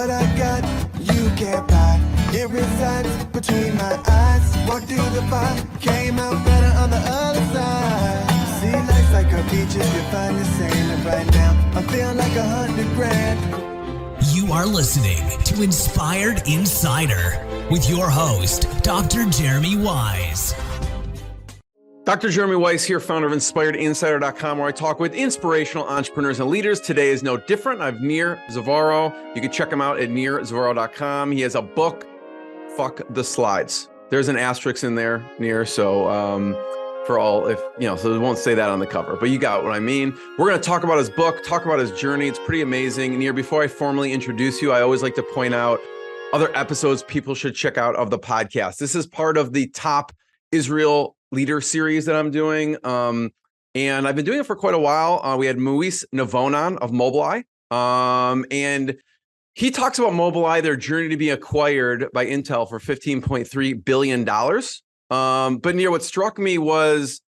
What I got, you can't buy. It resides between my eyes. Walked through the fire, came out better on the other side. See, life's like a beach if you find the same. And right now, I'm feeling like 100 grand. You are listening to Inspired Insider with your host, Dr. Jeremy Wise. Dr. Jeremy Weiss here, founder of InspiredInsider.com, where I talk with inspirational entrepreneurs and leaders. Today is no different. I have Nir Zavaro. You can check him out at NirZavaro.com. He has a book, Fuck the Slides. There's an asterisk in there, Nir, so for all, if you know, so it won't say that on the cover, but you got what I mean. We're going to talk about his book, talk about his journey. It's pretty amazing. Nir, before I formally introduce you, I always like to point out other episodes people should check out of the podcast. This is part of the Top Israel Leader series that I'm doing. And I've been doing it for quite a while. We had Moise Navonan of Mobileye. And he talks about Mobileye, their journey to be acquired by Intel for $15.3 billion. But Nir, what struck me was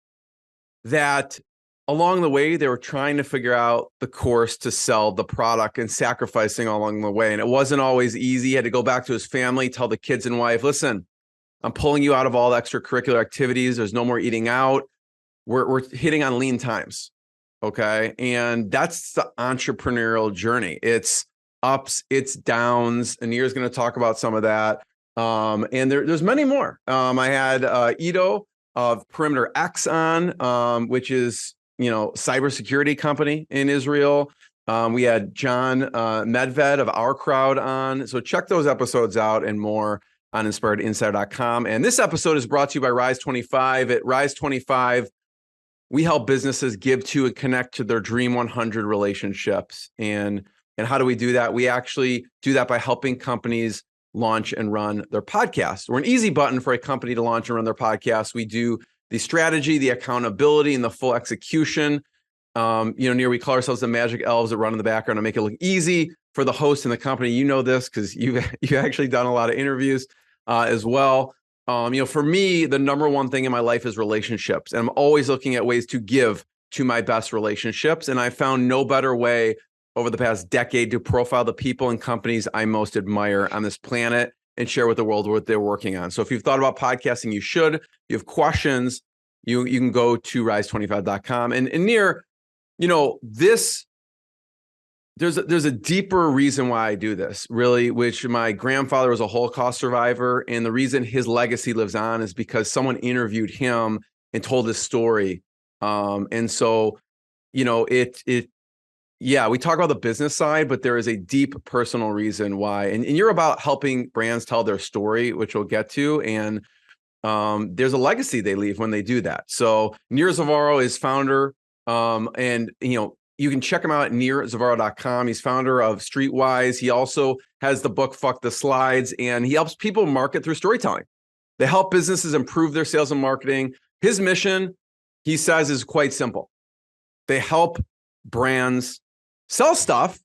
that along the way, they were trying to figure out the course to sell the product and sacrificing along the way. And it wasn't always easy. He had to go back to his family, tell the kids and wife, listen, I'm pulling you out of all the extracurricular activities. There's no more eating out. We're hitting on lean times, okay? And that's the entrepreneurial journey. It's ups, it's downs, and Nir's going to talk about some of that. And there's many more. I had Ido of Perimeter X on, which is, cybersecurity company in Israel. We had John Medved of Our Crowd on. So check those episodes out and more on InspiredInsider.com. And this episode is brought to you by Rise 25. At Rise 25, we help businesses give to and connect to their Dream 100 relationships. And how do we do that? We actually do that by helping companies launch and run their podcasts. We're an easy button for a company to launch and run their podcast. We do the strategy, the accountability, and the full execution. Nir, we call ourselves the magic elves that run in the background and make it look easy for the host and the company. You know this because you've actually done a lot of interviews as well. For me, the number one thing in my life is relationships. And I'm always looking at ways to give to my best relationships. And I found no better way over the past decade to profile the people and companies I most admire on this planet and share with the world what they're working on. So if you've thought about podcasting, you should. If you have questions, you can go to rise25.com. And Nir, there's a deeper reason why I do this, really, which my grandfather was a Holocaust survivor. And the reason his legacy lives on is because someone interviewed him and told his story. And so, we talk about the business side, but there is a deep personal reason why. And you're about helping brands tell their story, which we'll get to. And there's a legacy they leave when they do that. So Nir Zavaro is founder, you can check him out at NirZavaro.com. He's founder of Streetwise. He also has the book, Fuck the Slides, and he helps people market through storytelling. They help businesses improve their sales and marketing. His mission, he says, is quite simple. They help brands sell stuff,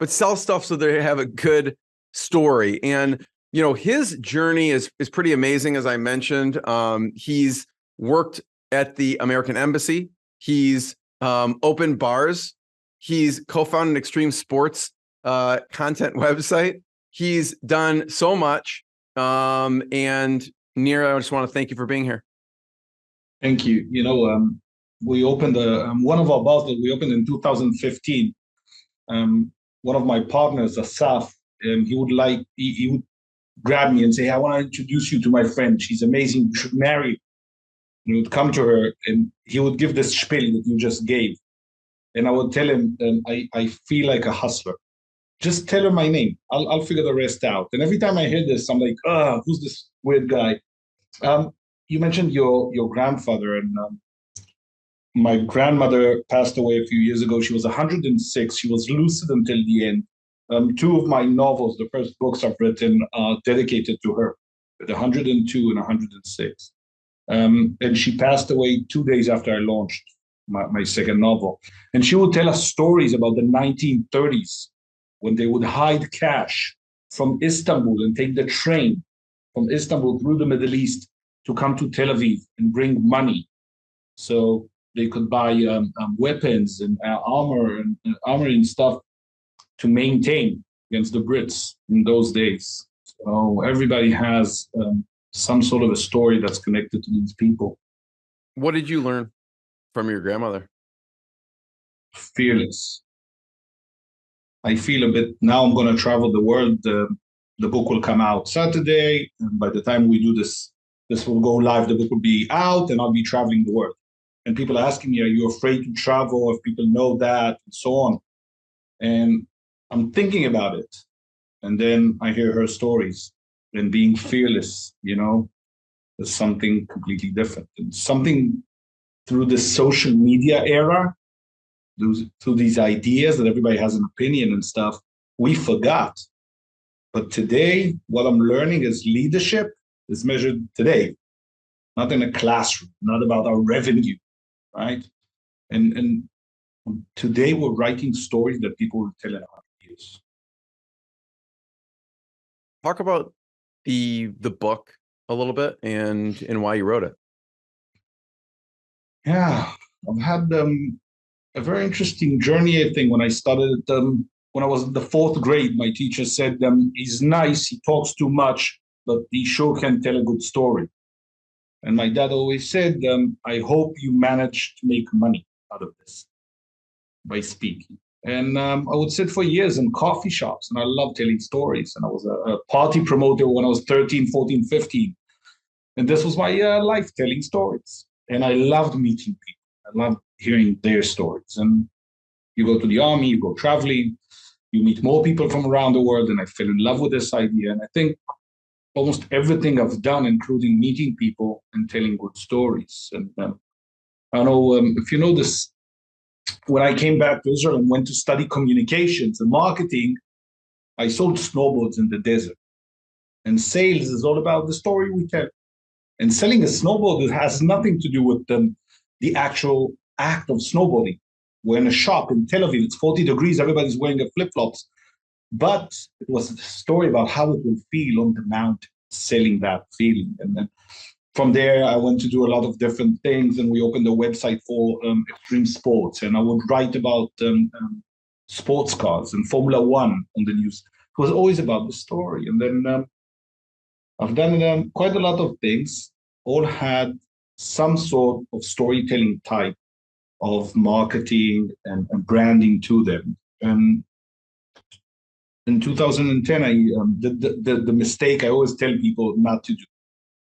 but sell stuff so they have a good story. And, his journey is pretty amazing, as I mentioned. He's worked at the American Embassy. He's opened bars. He's co-founded an extreme sports content website. He's done so much. And Nir, I just want to thank you for being here. Thank you. We opened one of our bars that we opened in 2015. One of my partners, Asaf, he would grab me and say, I want to introduce you to my friend. She's amazing. You should marry her. He would come to her and he would give this spiel that you just gave. And I would tell him, I feel like a hustler. Just tell her my name. I'll figure the rest out. And every time I hear this, I'm like, who's this weird guy? You mentioned your grandfather, and my grandmother passed away a few years ago. She was 106. She was lucid until the end. Two of my novels, the first books I've written, are dedicated to her, at 102 and 106. And she passed away 2 days after I launched my second novel. And she would tell us stories about the 1930s when they would hide cash from Istanbul and take the train from Istanbul through the Middle East to come to Tel Aviv and bring money so they could buy weapons and armor and stuff to maintain against the Brits in those days. So everybody has some sort of a story that's connected to these people. What did you learn from your grandmother? Fearless. I feel a bit, now I'm going to travel the world. The book will come out Saturday. And by the time we do this will go live. The book will be out and I'll be traveling the world. And people are asking me, are you afraid to travel? If people know that and so on. And I'm thinking about it. And then I hear her stories and being fearless, is something completely different. And something through the social media era, through these ideas that everybody has an opinion and stuff, we forgot. But today, what I'm learning is leadership is measured today, not in a classroom, not about our revenue, right? And today we're writing stories that people will tell in 100 years. Talk about the book a little bit and why you wrote it. Yeah, I've had a very interesting journey. I think when I started, when I was in the 4th grade, my teacher said, he's nice, he talks too much, but he sure can tell a good story. And my dad always said, I hope you manage to make money out of this by speaking. And I would sit for years in coffee shops, and I loved telling stories. And I was a party promoter when I was 13, 14, 15. And this was my life, telling stories. And I loved meeting people. I loved hearing their stories. And you go to the army, you go traveling, you meet more people from around the world, and I fell in love with this idea. And I think almost everything I've done, including meeting people and telling good stories. And I don't know if you know this, when I came back to Israel and went to study communications and marketing, I sold snowboards in the desert. And sales is all about the story we tell. And selling a snowboard has nothing to do with the actual act of snowboarding. We're in a shop in Tel Aviv, it's 40 degrees, everybody's wearing flip-flops. But it was a story about how it will feel on the mountain, selling that feeling. And then from there, I went to do a lot of different things, and we opened a website for extreme sports. And I would write about sports cars and Formula One on the news. It was always about the story. And then I've done quite a lot of things, all had some sort of storytelling type of marketing and branding to them. And in 2010, I did the mistake I always tell people not to do.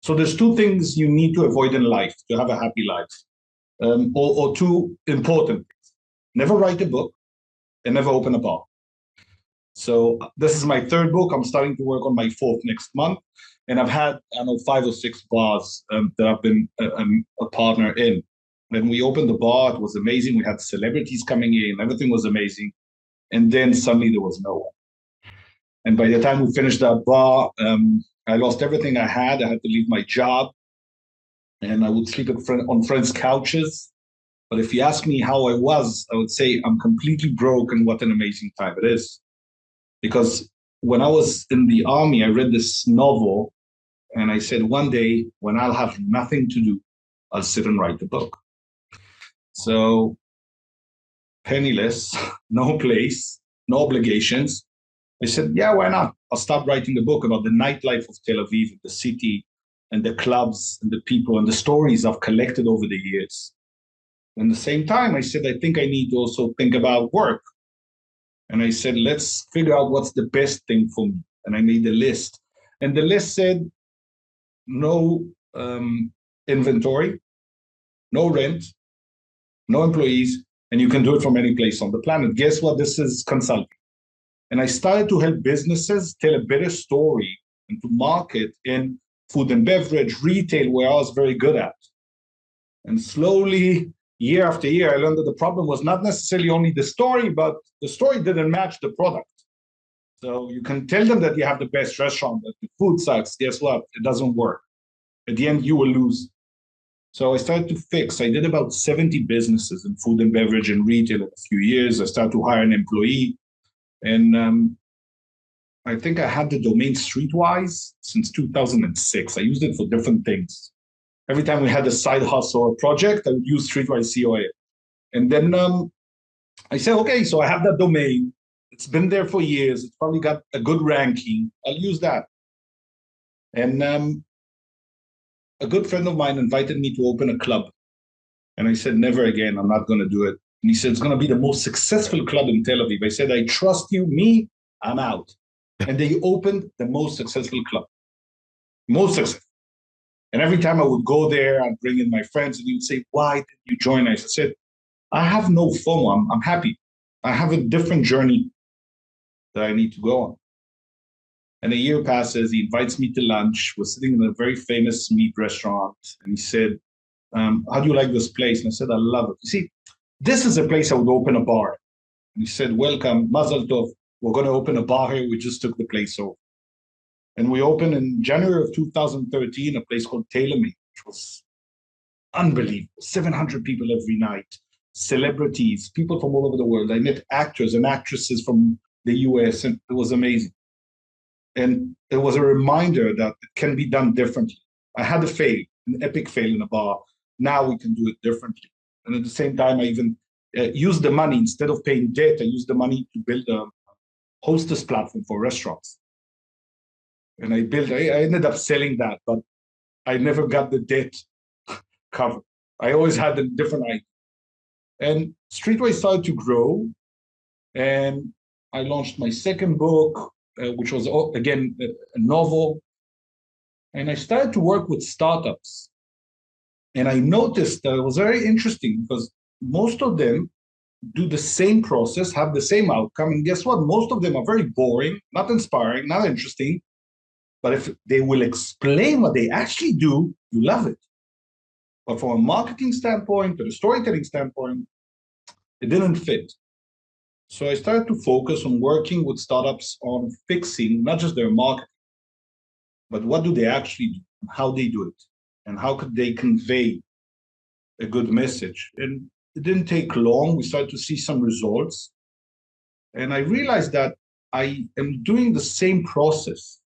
So there's 2 things you need to avoid in life to have a happy life, or 2 important things. Never write a book and never open a bar. So this is my 3rd book. I'm starting to work on my 4th next month. And I've had, 5 or 6 bars that I've been a partner in. When we opened the bar, it was amazing. We had celebrities coming in, everything was amazing. And then suddenly there was no one. And by the time we finished that bar, I lost everything I had. I had to leave my job. And I would sleep on friends' couches. But if you ask me how I was, I would say I'm completely broke, and what an amazing time it is. Because when I was in the army, I read this novel, and I said, one day when I'll have nothing to do, I'll sit and write a book. So penniless, no place, no obligations. I said, yeah, why not? I'll start writing a book about the nightlife of Tel Aviv, the city, and the clubs, and the people, and the stories I've collected over the years. And at the same time, I said, I think I need to also think about work. And I said, let's figure out what's the best thing for me. And I made a list. And the list said, no inventory, no rent, no employees, and you can do it from any place on the planet. Guess what? This is consulting. And I started to help businesses tell a better story and to market in food and beverage, retail, where I was very good at. And slowly, year after year, I learned that the problem was not necessarily only the story, but the story didn't match the product. So you can tell them that you have the best restaurant, that the food sucks. Guess what? It doesn't work. At the end, you will lose. So I started to fix. I did about 70 businesses in food and beverage and retail in a few years. I started to hire an employee. And I think I had the domain Streetwise since 2006. I used it for different things. Every time we had a side hustle or a project, I would use Streetwise COA. And then I said, okay, so I have that domain. It's been there for years. It's probably got a good ranking. I'll use that. And a good friend of mine invited me to open a club. And I said, never again, I'm not going to do it. And he said, it's going to be the most successful club in Tel Aviv. I said, I trust you. Me, I'm out. And they opened the most successful club. Most successful. And every time I would go there, I'd bring in my friends, and he would say, why did you join us? I said, I have no FOMO. I'm happy. I have a different journey that I need to go on. And a year passes, he invites me to lunch. We're sitting in a very famous meat restaurant. And he said, how do you like this place? And I said, I love it. You see, this is a place I would open a bar. And he said, welcome, Mazel Tov. We're going to open a bar here. We just took the place over. And we opened in January of 2013, a place called TaylorMade, which was unbelievable. 700 people every night, celebrities, people from all over the world. I met actors and actresses from the US, and it was amazing. And it was a reminder that it can be done differently. I had a fail, an epic fail in a bar. Now we can do it differently. And at the same time, I even used the money, instead of paying debt, I used the money to build a hostess platform for restaurants. And I ended up selling that, but I never got the debt covered. I always had a different idea. And Streetwise started to grow. And I launched my second book, which was, again, a novel. And I started to work with startups. And I noticed that it was very interesting because most of them do the same process, have the same outcome. And guess what? Most of them are very boring, not inspiring, not interesting. But if they will explain what they actually do, you love it. But from a marketing standpoint, or a storytelling standpoint, it didn't fit. So I started to focus on working with startups on fixing not just their marketing, but what do they actually do, and how they do it, and how could they convey a good message. And it didn't take long. We started to see some results. And I realized that I am doing the same process.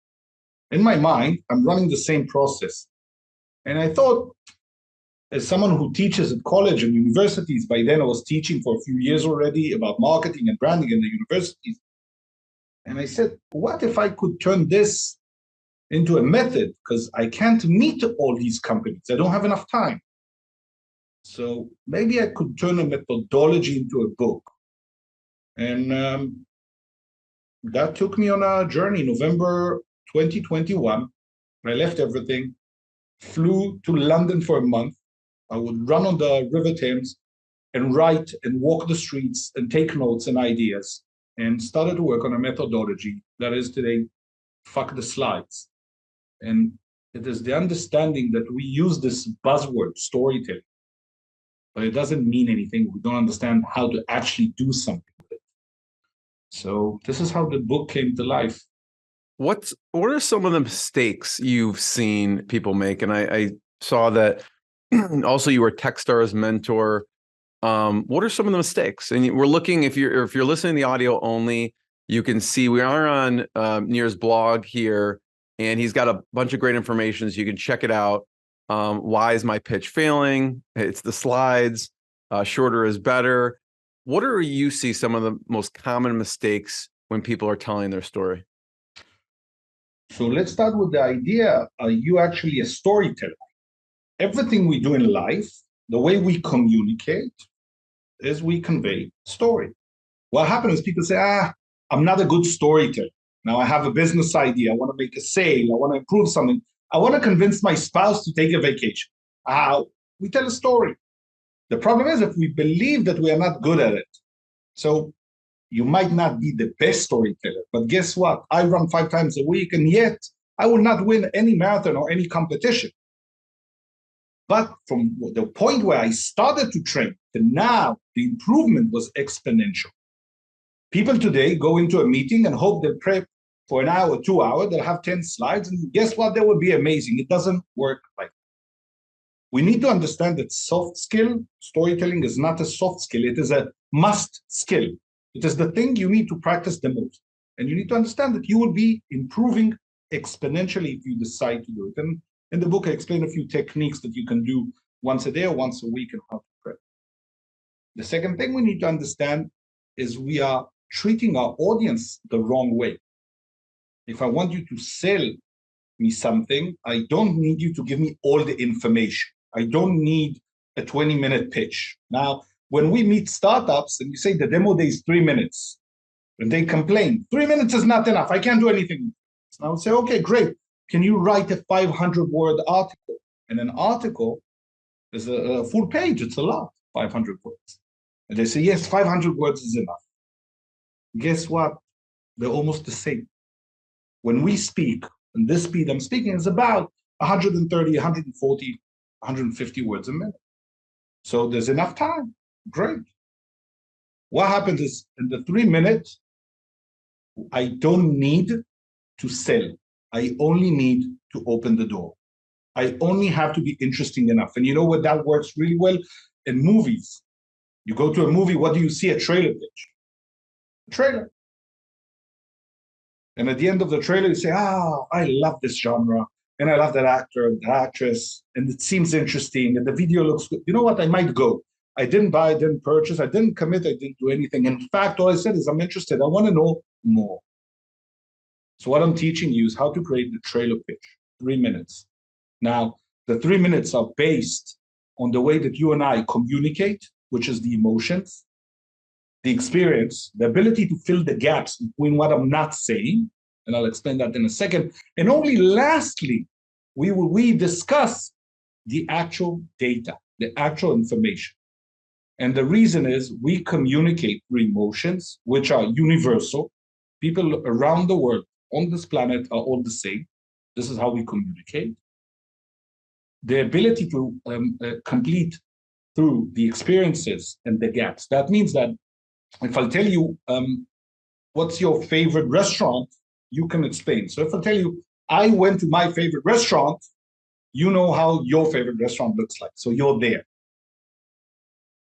In my mind, I'm running the same process. And I thought, as someone who teaches at college and universities, by then I was teaching for a few years already about marketing and branding in the universities. And I said, what if I could turn this into a method? Because I can't meet all these companies. I don't have enough time. So maybe I could turn a methodology into a book. And that took me on a journey. November 2021, I left everything, flew to London for a month. I would run on the River Thames and write and walk the streets and take notes and ideas, and started to work on a methodology that is today, fuck the slides. And it is the understanding that we use this buzzword, storytelling, but it doesn't mean anything. We don't understand how to actually do something with it. So this is how the book came to life. What are some of the mistakes you've seen people make? And I saw that also you were Techstars mentor. What are some of the mistakes? And we're looking, if you're listening to the audio only, you can see we are on Nir's blog here, and he's got a bunch of great information, so you can check it out. Why is my pitch failing? It's the slides. Shorter is better. What do you see some of the most common mistakes when people are telling their story? So let's start with the idea. Are you actually a storyteller? Everything we do in life, the way we communicate is we convey story. What happens is people say, I'm not a good storyteller. Now I have a business idea. I want to make a sale. I want to improve something. I want to convince my spouse to take a vacation. We tell a story. The problem is if we believe that we are not good at it. So you might not be the best storyteller, but guess what? I run 5 times a week, and yet I will not win any marathon or any competition. But from the point where I started to train to now, the improvement was exponential. People today go into a meeting and hope they'll prep for an hour, 2 hours, they'll have 10 slides, and guess what? They will be amazing. It doesn't work like that. We need to understand that soft skill, storytelling is not a soft skill. It is a must skill. It is the thing you need to practice the most. And you need to understand that you will be improving exponentially if you decide to do it. And in the book, I explain a few techniques that you can do once a day or once a week and how to prep. The second thing we need to understand is we are treating our audience the wrong way. If I want you to sell me something, I don't need you to give me all the information. I don't need a 20-minute pitch. Now, when we meet startups and you say the demo day is 3 minutes, and they complain, 3 minutes is not enough, I can't do anything. And I would say, okay, great. Can you write a 500-word article? And an article is a full page, it's a lot, 500 words. And they say, yes, 500 words is enough. Guess what? They're almost the same. When we speak, and this speed I'm speaking is about 130, 140, 150 words a minute. So there's enough time. Great. What happens is in the 3 minutes, I don't need to sell. I only need to open the door. I only have to be interesting enough. And you know what, that works really well in movies. You go to a movie, what do you see? A trailer pitch. A trailer. And at the end of the trailer, you say, I love this genre, and I love that actor, that actress, and it seems interesting, and the video looks good. You know what? I might go. I didn't buy, I didn't purchase, I didn't commit, I didn't do anything. In fact, all I said is I'm interested. I want to know more. So what I'm teaching you is how to create the trailer pitch, 3 minutes. Now, the 3 minutes are based on the way that you and I communicate, which is the emotions, the experience, the ability to fill the gaps between what I'm not saying, and I'll explain that in a second. And only lastly, we discuss the actual data, the actual information. And the reason is we communicate through emotions, which are universal. People around the world on this planet are all the same. This is how we communicate. The ability to complete through the experiences and the gaps. That means that if I tell you, what's your favorite restaurant, you can explain. So if I tell you, I went to my favorite restaurant, you know how your favorite restaurant looks like. So you're there.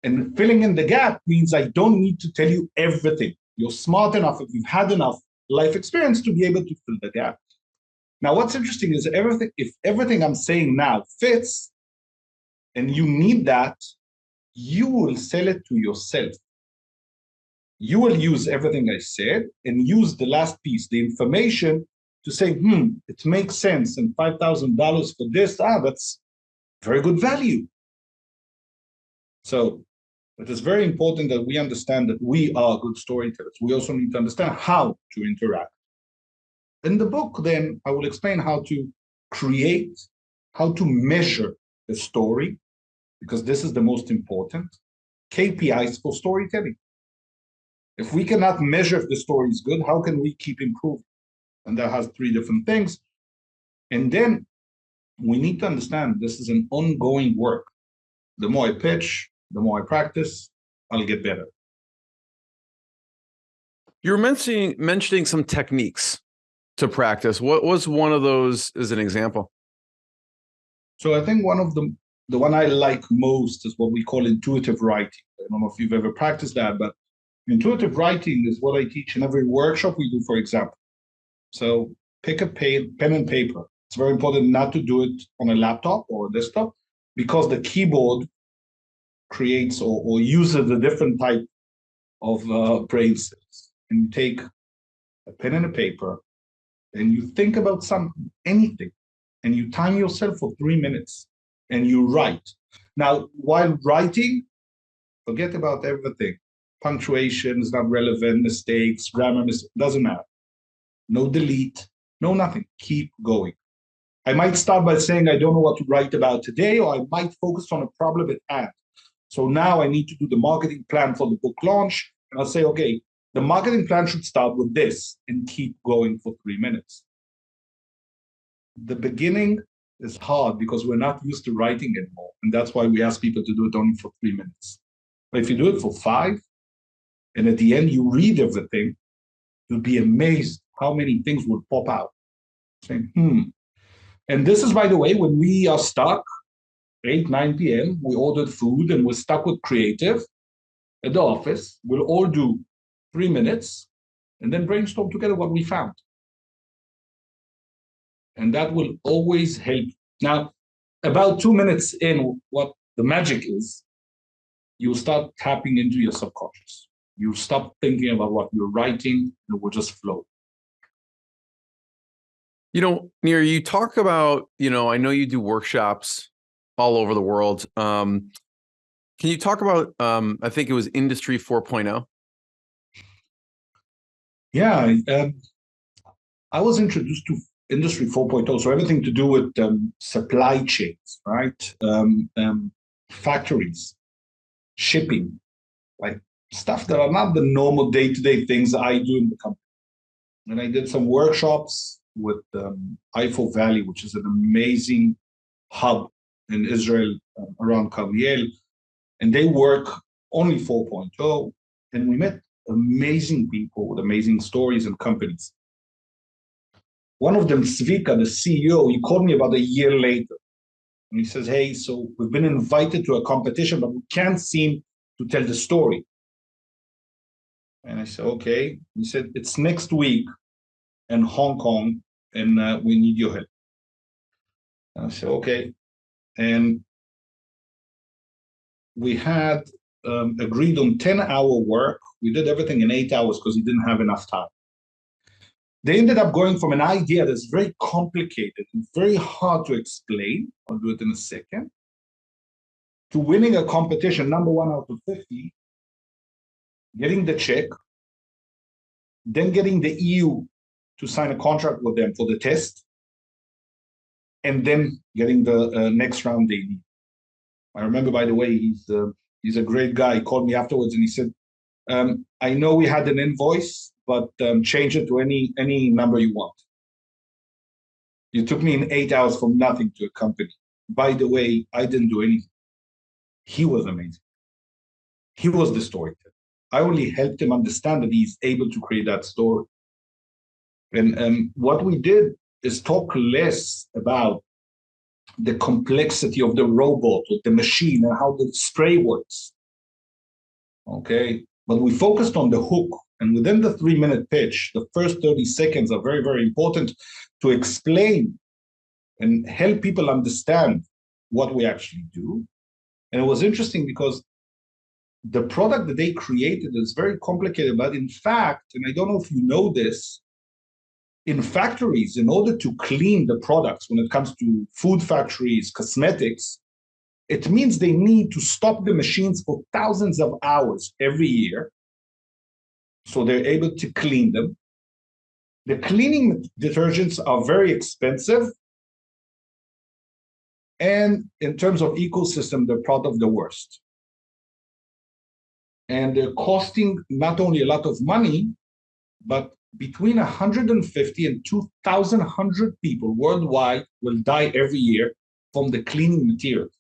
And filling in the gap means I don't need to tell you everything. You're smart enough, if you've had enough life experience to be able to fill the gap. Now, what's interesting is if everything I'm saying now fits and you need that, you will sell it to yourself. You will use everything I said and use the last piece, the information, to say, it makes sense, and $5,000 for this, that's very good value. So it is very important that we understand that we are good storytellers. We also need to understand how to interact. In the book, then, I will explain how to create, how to measure the story, because this is the most important, KPIs for storytelling. If we cannot measure if the story is good, how can we keep improving? And that has 3 different things. And then we need to understand this is an ongoing work. The more I pitch, the more I practice, I'll get better. You were mentioning some techniques to practice. What was one of those as an example? So I think one of the one I like most is what we call intuitive writing. I don't know if you've ever practiced that, but intuitive writing is what I teach in every workshop we do, for example. So pick a pen and paper. It's very important not to do it on a laptop or a desktop because the keyboard creates or uses a different type of brain cells. And you take a pen and a paper and you think about something, anything, and you time yourself for 3 minutes and you write. Now, while writing, forget about everything. Punctuation is not relevant, mistakes, grammar, doesn't matter. No delete, no nothing. Keep going. I might start by saying I don't know what to write about today, or I might focus on a problem at hand. So now I need to do the marketing plan for the book launch. And I'll say, okay, the marketing plan should start with this and keep going for 3 minutes. The beginning is hard because we're not used to writing anymore. And that's why we ask people to do it only for 3 minutes. But if you do it for 5, and at the end you read everything, you'll be amazed how many things will pop out. Saying, And this is, by the way, when we are stuck, 8, 9 p.m., we ordered food and we're stuck with creative at the office. We'll all do 3 minutes and then brainstorm together what we found. And that will always help. Now, about 2 minutes in, what the magic is, you'll start tapping into your subconscious. You stop thinking about what you're writing, and it will just flow. Nir, you talk about, I know you do workshops all over the world. Can you talk about, I think it was Industry 4.0? Yeah, I was introduced to Industry 4.0, so everything to do with supply chains, right? Factories, shipping, like stuff that are not the normal day-to-day things I do in the company. And I did some workshops with Ifo Valley, which is an amazing hub in Israel around Carliel, and they work only 4.0, and we met amazing people with amazing stories and companies. One of them, Zvika, the CEO, he called me about a year later. And he says, hey, so we've been invited to a competition, but we can't seem to tell the story. And I said, okay. He said, it's next week in Hong Kong, and we need your help. And I said, okay. And we had agreed on 10-hour work. We did everything in 8 hours because he didn't have enough time. They ended up going from an idea that's very complicated and very hard to explain, I'll do it in a second, to winning a competition, number 1 out of 50, getting the check, then getting the EU to sign a contract with them for the test, and then getting the next round they need. I remember, by the way, he's a great guy. He called me afterwards and he said, I know we had an invoice, but change it to any number you want. You took me in 8 hours from nothing to a company. By the way, I didn't do anything. He was amazing. He was the storyteller. I only helped him understand that he's able to create that story. And what we did is talk less about the complexity of the robot or the machine and how the spray works. Okay, but we focused on the hook. And within the 3-minute pitch, the first 30 seconds are very, very important to explain and help people understand what we actually do. And it was interesting because the product that they created is very complicated, but in fact, and I don't know if you know this, in factories, in order to clean the products, when it comes to food factories, cosmetics, it means they need to stop the machines for thousands of hours every year, so they're able to clean them. The cleaning detergents are very expensive, and in terms of ecosystem, they're part of the worst. And they're costing not only a lot of money, but between 150 and 2,100 people worldwide will die every year from the cleaning materials.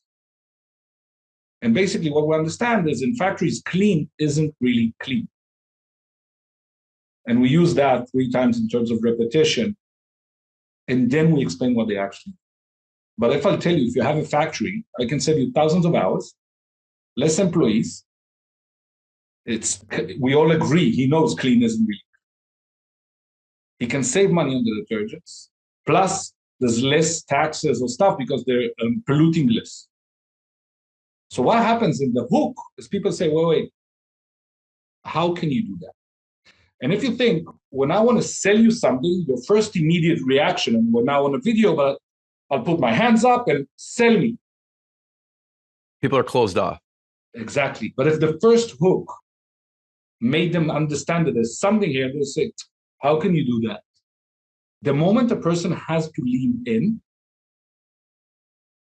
And basically what we understand is in factories, clean isn't really clean. And we use that 3 times in terms of repetition. And then we explain what they actually do. But if I tell you, if you have a factory, I can save you thousands of hours, less employees. We all agree, he knows clean isn't really. He can save money on the detergents. Plus, there's less taxes or stuff because they're polluting less. So what happens in the hook is people say, wait, how can you do that? And if you think, when I want to sell you something, your first immediate reaction, and we're now on a video, but I'll put my hands up and sell me. People are closed off. Exactly. But if the first hook made them understand that there's something here, they say, how can you do that? The moment a person has to lean in,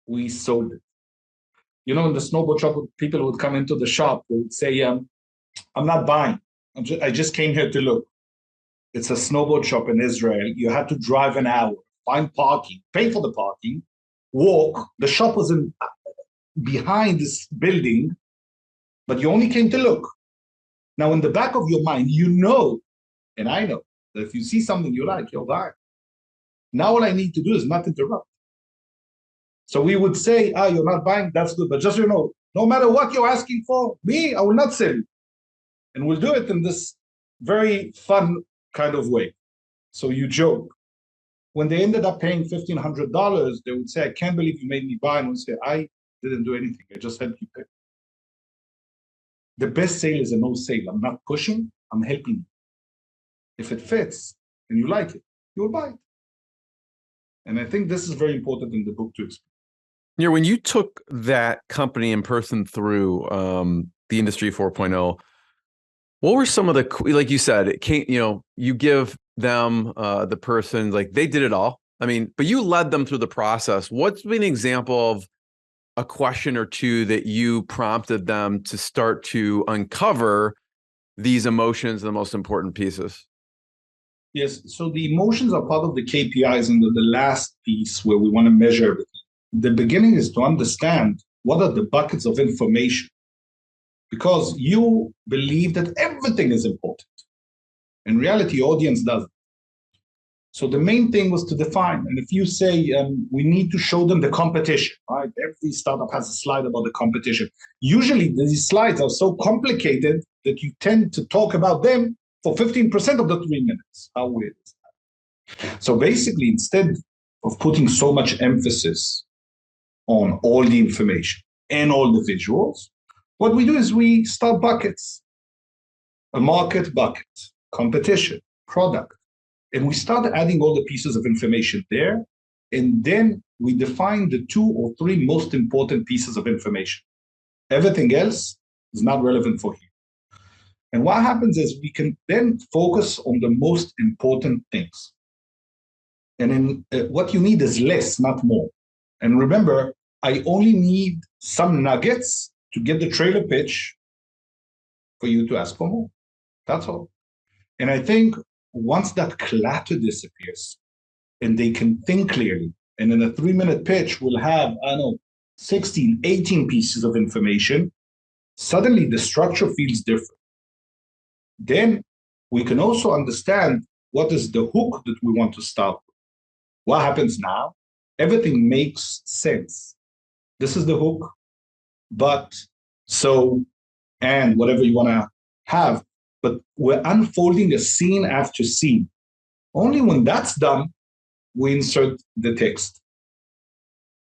we sold it. In the snowboard shop, people would come into the shop, they would say, I'm not buying. I just came here to look. It's a snowboard shop in Israel. You had to drive an hour, find parking, pay for the parking, walk. The shop was behind this building, but you only came to look. Now, in the back of your mind, and I know, that if you see something you like, you'll buy. Now all I need to do is not interrupt. So we would say, you're not buying, that's good. But just no matter what you're asking for, I will not sell you. And we'll do it in this very fun kind of way. So you joke. When they ended up paying $1,500, they would say, I can't believe you made me buy. And we'd say, I didn't do anything. I just helped you pay. the best sale is a no sale. I'm not pushing, I'm helping you. If it fits and you like it, you'll buy it. And I think this is very important in the book to explain. When you took that company and person through the Industry 4.0, what were some of the, like you said, it came, you give them the person, like they did it all. I mean, but you led them through the process. What's been an example of a question or two that you prompted them to start to uncover these emotions, the most important pieces? Yes, so the emotions are part of the KPIs, and the last piece where we want to measure everything. The beginning is to understand what are the buckets of information, because you believe that everything is important. In reality, audience doesn't. So the main thing was to define. And if you say we need to show them the competition, right? Every startup has a slide about the competition. Usually these slides are so complicated that you tend to talk about them for 15% of the 3 minutes. How weird is that? So basically, instead of putting so much emphasis on all the information and all the visuals, what we do is we start buckets. A market bucket, competition, product. And we start adding all the pieces of information there. And then we define the 2 or 3 most important pieces of information. Everything else is not relevant for here. And what happens is we can then focus on the most important things. And then what you need is less, not more. And remember, I only need some nuggets to get the trailer pitch for you to ask for more. That's all. And I think once that clutter disappears and they can think clearly, and in a 3-minute pitch, we'll have, 16, 18 pieces of information, suddenly the structure feels different. Then we can also understand what is the hook that we want to start with. What happens now? Everything makes sense. This is the hook, but so, and whatever you want to have, but we're unfolding a scene after scene. Only when that's done, we insert the text.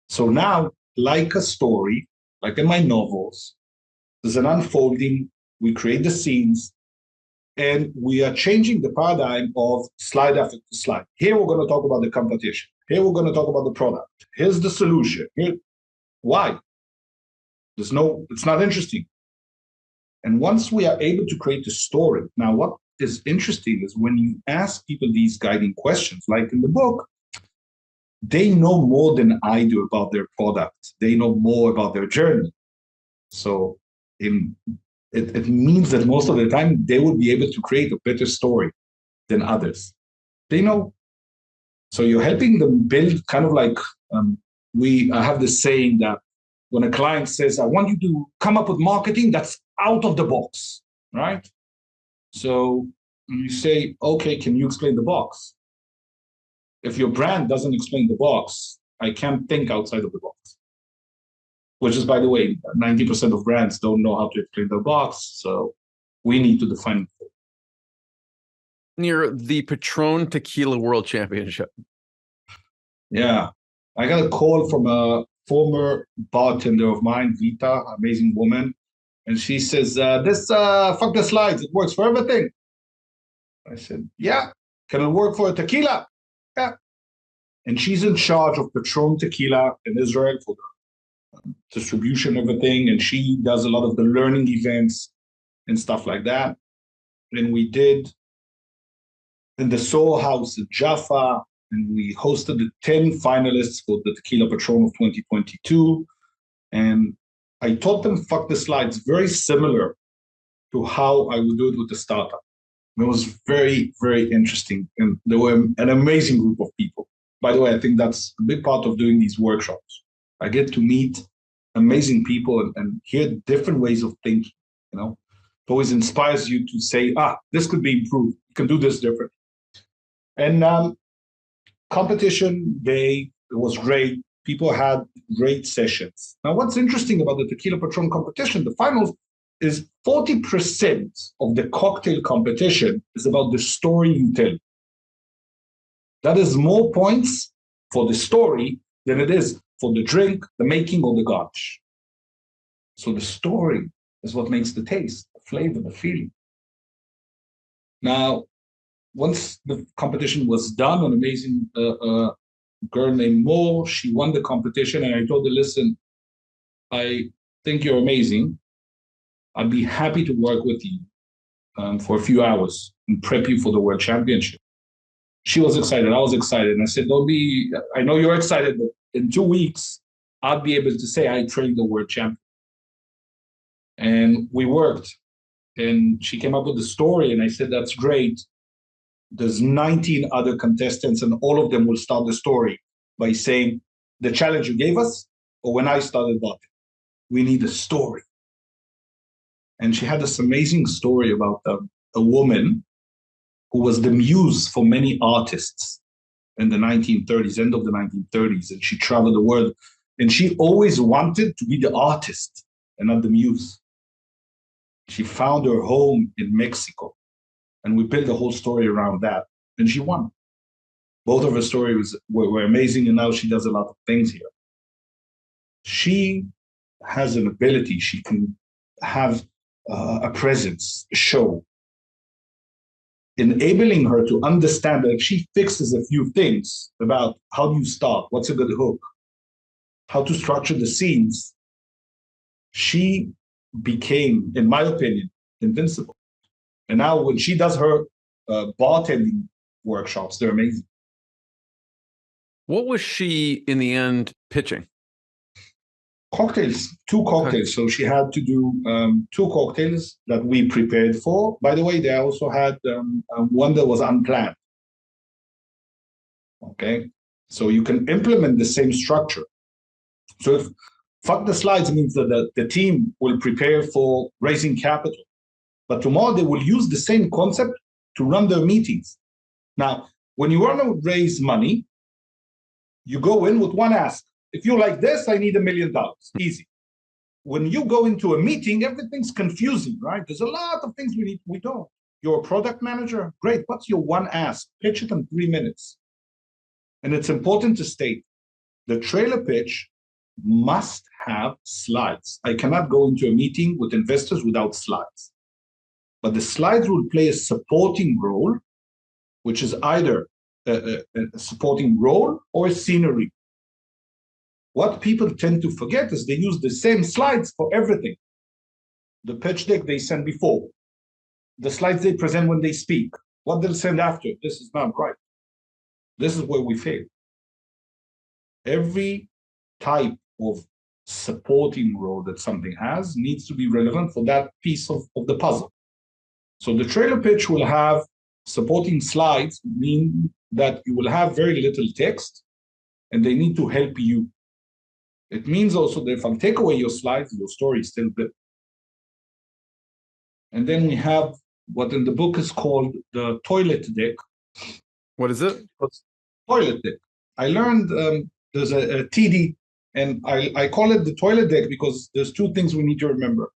So now, like a story, like in my novels, there's an unfolding, we create the scenes, and we are changing the paradigm of slide after slide. Here we're going to talk about the competition. Here we're going to talk about the product. Here's the solution. Here, why? It's not interesting. And once we are able to create a story, now what is interesting is when you ask people these guiding questions, like in the book, they know more than I do about their product. They know more about their journey. So it means that most of the time they will be able to create a better story than others. They know. So you're helping them build kind of like, I have this saying that when a client says, I want you to come up with marketing that's out of the box, right? So you say, okay, can you explain the box? If your brand doesn't explain the box, I can't think outside of the box. Which is, by the way, 90% of brands don't know how to explain the box. So we need to define it. Near the Patron Tequila World Championship. Yeah. I got a call from a former bartender of mine, Vita, amazing woman. And she says, fuck the slides. It works for everything. I said, yeah. Can it work for a tequila? Yeah. And she's in charge of Patron Tequila in Israel for the distribution, everything. And she does a lot of the learning events and stuff like that. And we did in the Soho House at Jaffa, and we hosted the 10 finalists for the Tequila Patron of 2022. And I taught them fuck the slides, very similar to how I would do it with the startup. And it was very, very interesting. And there were an amazing group of people. By the way, I think that's a big part of doing these workshops. I get to meet amazing people and hear different ways of thinking, It always inspires you to say, this could be improved. You can do this different. And competition day, it was great. People had great sessions. Now, what's interesting about the Tequila Patron competition, the finals, is 40% of the cocktail competition is about the story you tell. That is more points for the story than it is for the drink, the making, or the garnish. So the story It's what makes the taste, the flavor, the feeling. Now, once the competition was done, an amazing girl named Mo, she won the competition, and I told her, listen, I think you're amazing. I'd be happy to work with you for a few hours and prep you for the World Championship. She was excited. I was excited. And I said, I know you're excited, but in 2 weeks, I'll be able to say I trained the world champion. And we worked. And she came up with the story. And I said, that's great. There's 19 other contestants, and all of them will start the story by saying, the challenge you gave us, or when I started Bot, we need a story. And she had this amazing story about a woman who was the muse for many artists in the 1930s, end of the 1930s. And she traveled the world. And she always wanted to be the artist and not the muse. She found her home in Mexico. And we built a whole story around that. And she won. Both of her stories were amazing. And now she does a lot of things here. She has an ability. She can have a presence, a show, enabling her to understand that if she fixes a few things about how do you start, what's a good hook, how to structure the scenes, she became, in my opinion, invincible. And now when she does her bartending workshops, they're amazing. What was she, in the end, pitching? Cocktails, 2 cocktails. So she had to do 2 cocktails that we prepared for. By the way, they also had one that was unplanned. Okay, so you can implement the same structure. So if fuck the slides means that the team will prepare for raising capital, but tomorrow they will use the same concept to run their meetings. Now, when you want to raise money, you go in with one ask. If you like this, I need $1 million. Easy. When you go into a meeting, everything's confusing, right? There's a lot of things we don't. You're a product manager? Great. What's your one ask? Pitch it in 3 minutes. And it's important to state, the trailer pitch must have slides. I cannot go into a meeting with investors without slides. But the slides will play a supporting role, which is either a supporting role or a scenery. What people tend to forget is they use the same slides for everything. The pitch deck they send before, the slides they present when they speak, what they'll send after. This is not right. This is where we fail. Every type of supporting role that something has needs to be relevant for that piece of the puzzle. So the trailer pitch will have supporting slides, mean that you will have very little text, and they need to help you. It means also that if I take away your slides, your story is still good. And then we have what in the book is called the toilet deck. What is it? Toilet deck. I learned there's a TD, and I call it the toilet deck because there's 2 things we need to remember.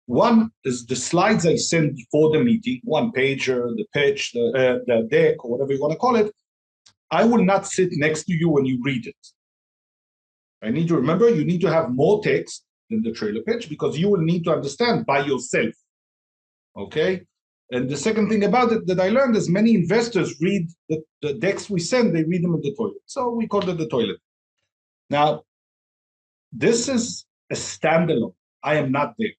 One is the slides I send before the meeting, 1-pager, the pitch, the deck, or whatever you want to call it. I will not sit next to you when you read it. I need to remember you need to have more text than the trailer pitch because you will need to understand by yourself. Okay? And the second thing about it that I learned is many investors read the decks we send, they read them in the toilet. So we call it the toilet. Now, this is a standalone. I am not there.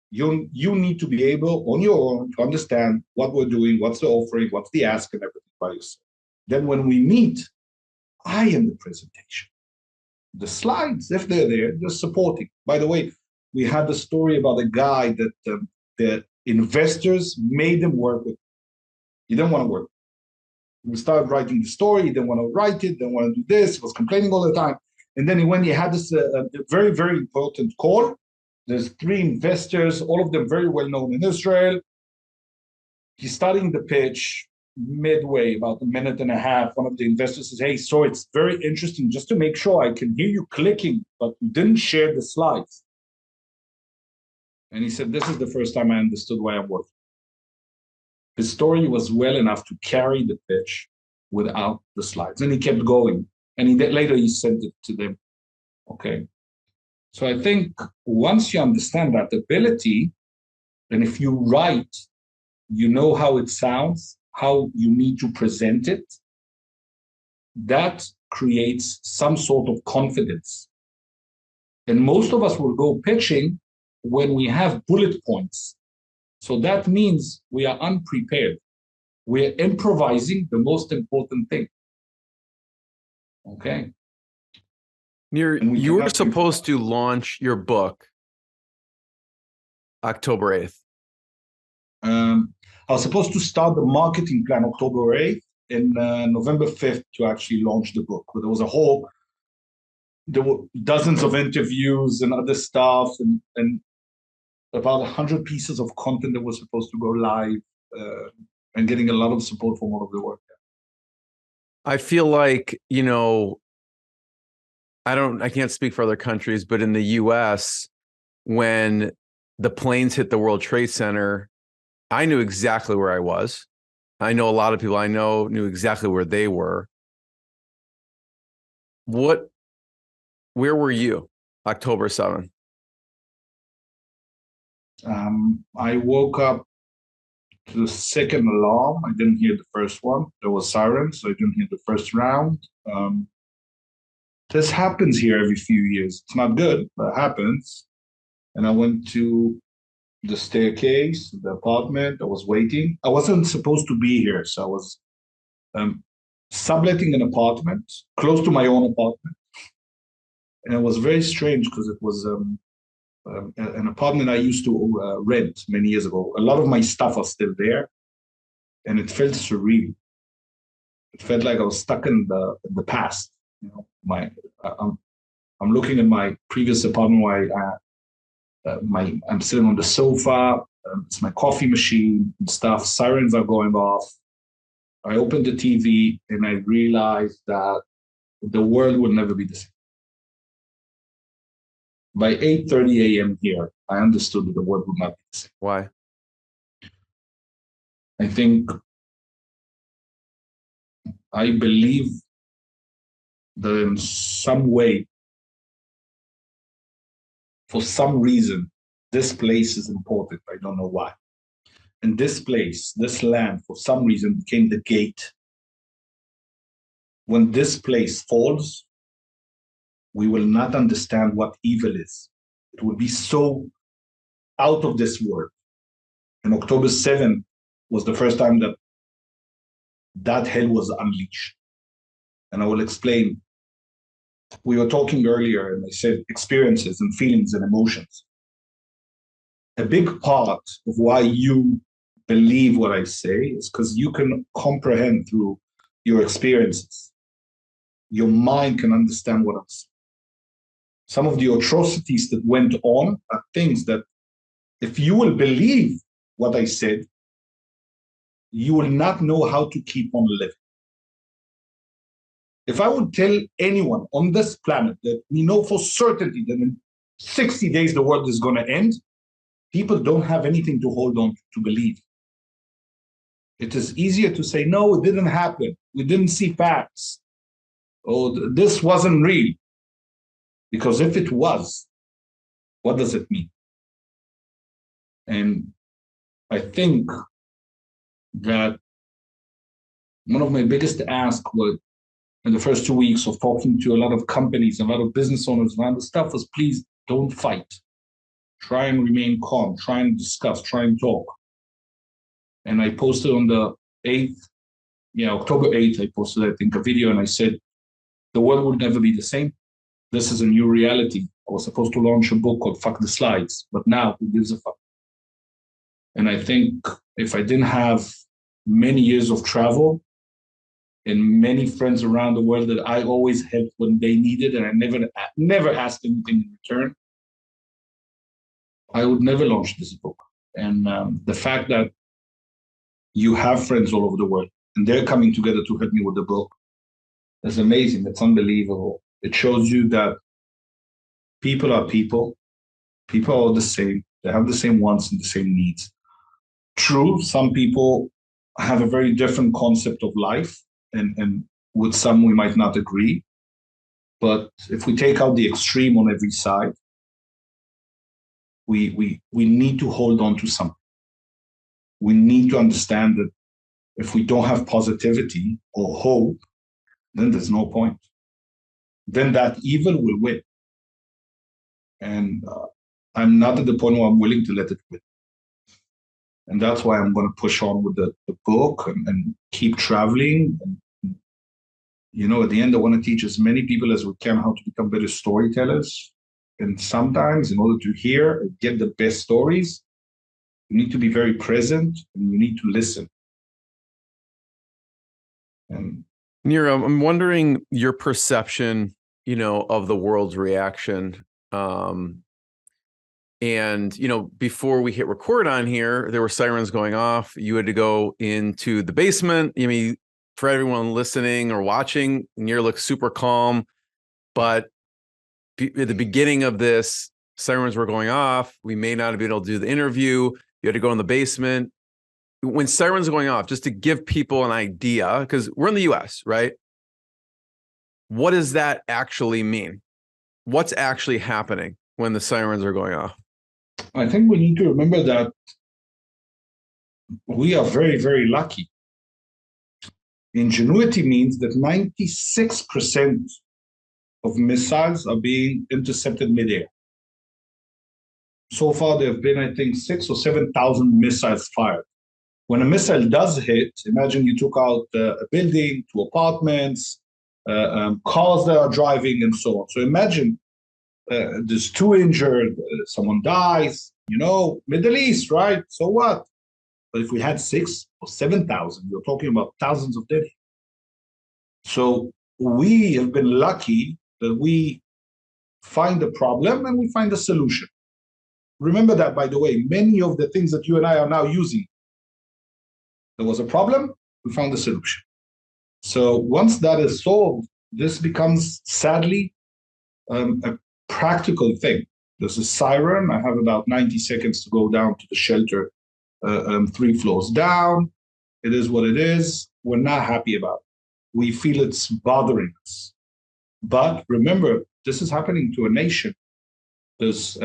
You need to be able on your own to understand what we're doing, what's the offering, what's the ask, and everything by yourself. Then when we meet, I am the presentation. The slides, if they're there, they're supporting. By the way, we had the story about a guy that the investors made him work with. He didn't want to work. We started writing the story. He didn't want to write it. Didn't want to do this. He was complaining all the time. And then he had this very, very important call. There's 3 investors, all of them very well known in Israel. He's starting the pitch. Midway, about 1.5 minutes, one of the investors says, hey, so it's very interesting, just to make sure I can hear you clicking, but you didn't share the slides. And he said, this is the first time I understood why I'm working. His story was well enough to carry the pitch without the slides. And he kept going. And later he sent it to them. Okay. So I think once you understand that ability, and if you write, you know how it sounds, how you need to present it, that creates some sort of confidence. And most of us will go pitching when we have bullet points. So that means we are unprepared. We're improvising the most important thing. Okay. Nir, you were supposed to launch your book October 8th. I was supposed to start the marketing plan October 8th and November 5th to actually launch the book. But there were dozens of interviews and other stuff and about 100 pieces of content that was supposed to go live and getting a lot of support from all of the work. I feel like, I can't speak for other countries, but in the US, when the planes hit the World Trade Center, I knew exactly where I was. I know a lot of people I know knew exactly where they were. Where were you October 7th? I woke up to the second alarm. I didn't hear the first one. There was sirens, so I didn't hear the first round. This happens here every few years. It's not good, but it happens. And I went to the staircase, the apartment. I was waiting. I wasn't supposed to be here, so I was subletting an apartment close to my own apartment. And it was very strange because it was an apartment I used to rent many years ago. A lot of my stuff was still there, and it felt surreal. It felt like I was stuck in the past. I'm looking at my previous apartment where I'm sitting on the sofa. It's my coffee machine and stuff. Sirens are going off. I opened the TV and I realized that the world would never be the same. By 8:30 a.m. here, I understood that the world would not be the same. Why? I think I believe that in some way, for some reason, this place is important. I don't know why. And this place, this land, for some reason, became the gate. When this place falls, we will not understand what evil is. It will be so out of this world. And October 7th was the first time that hell was unleashed. And I will explain. We were talking earlier, and I said experiences and feelings and emotions. A big part of why you believe what I say is because you can comprehend through your experiences. Your mind can understand what I'm saying. Some of the atrocities that went on are things that, if you will believe what I said, you will not know how to keep on living. If I would tell anyone on this planet that we know for certainty that in 60 days the world is going to end, people don't have anything to hold on to believe. It is easier to say, no, it didn't happen. We didn't see facts. Oh, this wasn't real. Because if it was, what does it mean? And I think that one of my biggest asks was in the first 2 weeks of talking to a lot of companies, a lot of business owners and other stuff was, please don't fight. Try and remain calm, try and discuss, try and talk. And I posted on the 8th, October 8th, I posted, I think, a video and I said, the world will never be the same. This is a new reality. I was supposed to launch a book called Fuck the Slides, but now who gives a fuck? And I think if I didn't have many years of travel and many friends around the world that I always helped when they needed, and I never asked anything in return, I would never launch this book. And the fact that you have friends all over the world and they're coming together to help me with the book is amazing. It's unbelievable. It shows you that people are people. People are the same. They have the same wants and the same needs. True, some people have a very different concept of life, and with some we might not agree. But if we take out the extreme on every side, we need to hold on to something. We need to understand that if we don't have positivity or hope, then there's no point. Then that evil will win. And I'm not at the point where I'm willing to let it win. And that's why I'm going to push on with the book and keep traveling. And, at the end, I want to teach as many people as we can how to become better storytellers. And sometimes, in order to hear and get the best stories, you need to be very present and you need to listen. And Nir, I'm wondering your perception, of the world's reaction. And, before we hit record on here, there were sirens going off. You had to go into the basement. For everyone listening or watching, Nir looks super calm. But at the beginning of this, sirens were going off. We may not have been able to do the interview. You had to go in the basement. When sirens are going off, just to give people an idea, because we're in the US, right? What does that actually mean? What's actually happening when the sirens are going off? I think we need to remember that we are very, very lucky. Ingenuity means that 96% of missiles are being intercepted midair. So far, there have been, I think, 6,000 or 7,000 missiles fired. When a missile does hit, imagine you took out a building, 2 apartments, cars that are driving, and so on. So imagine there's 2 injured, someone dies, Middle East, right? So what? But if we had 6,000 or 7,000, you're talking about thousands of dead. So we have been lucky that we find a problem and we find a solution. Remember that, by the way, many of the things that you and I are now using, there was a problem, we found a solution. So once that is solved, this becomes, sadly, a practical thing. There's a siren. I have about 90 seconds to go down to the shelter 3 floors down. It is what it is. We're not happy about it. We feel it's bothering us. But remember, this is happening to a nation. There's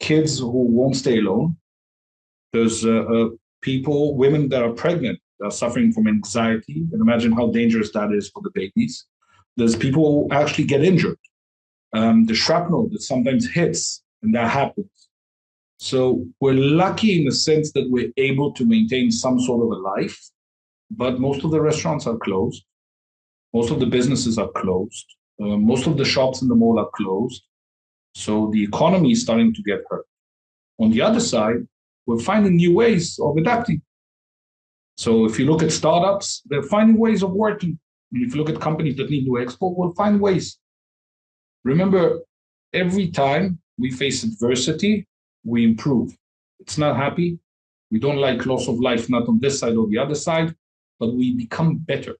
kids who won't stay alone. There's people, women that are pregnant, that are suffering from anxiety. And imagine how dangerous that is for the babies. There's people who actually get injured. The shrapnel that sometimes hits, and that happens. So we're lucky in the sense that we're able to maintain some sort of a life, but most of the restaurants are closed. Most of the businesses are closed. Most of the shops in the mall are closed. So the economy is starting to get hurt. On the other side, we're finding new ways of adapting. So if you look at startups, they're finding ways of working. And if you look at companies that need to export, we'll find ways. Remember, every time we face adversity, we improve. It's not happy. We don't like loss of life, not on this side or the other side, but we become better.